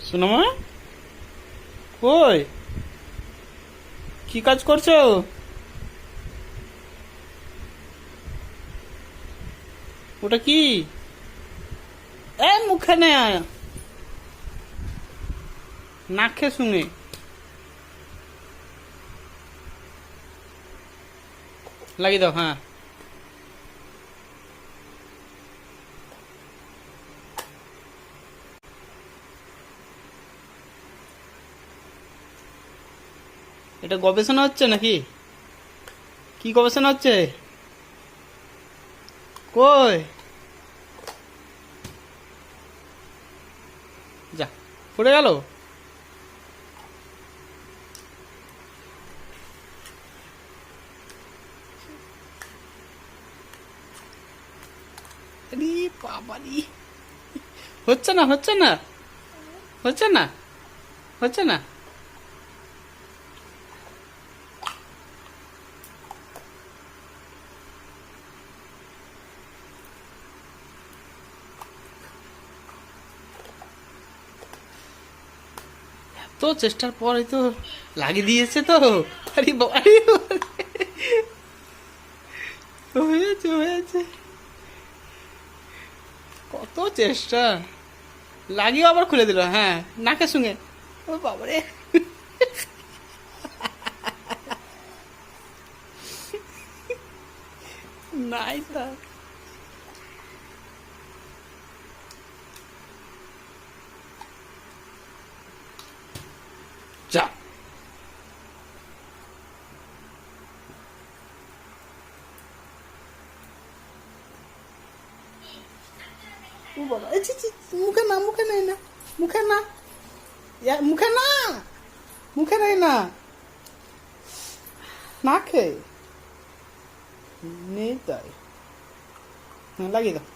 সোনামা, কই? কি কাজ করছো? ওটা কি? মুখে নে, নাকে শুনে। লাগিয়ে দাও, হ্যাঁ। এটা গবেষণা হচ্ছে নাকি? কি গবেষণা হচ্ছে? কই? যা, পড়ে গেল। আরে বাবারি, হচ্ছে না, হচ্ছে না, হচ্ছে না, হচ্ছে না। তো চেষ্টার পরে তো লাগিয়ে দিয়েছে তো। আরে বাবারি, হয়েছে হয়েছে। কত চেষ্টা, লাগিয়ে আবার খুলে দিল, হ্যাঁ, নাকের সঙ্গে। ও বাবারে, নাই তা। যা, ও বাবা, এই ছি, ছি, মুখে না, মুখে নেই না, মুখে না, মুখে না, মুখে নেই না, নাকে নেই তাই। হ্যাঁ, লাগিয়ে দাও।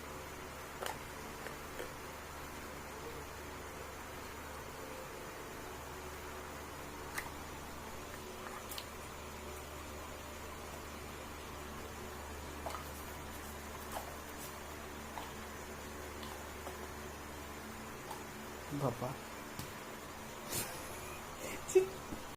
বাবা, ছি,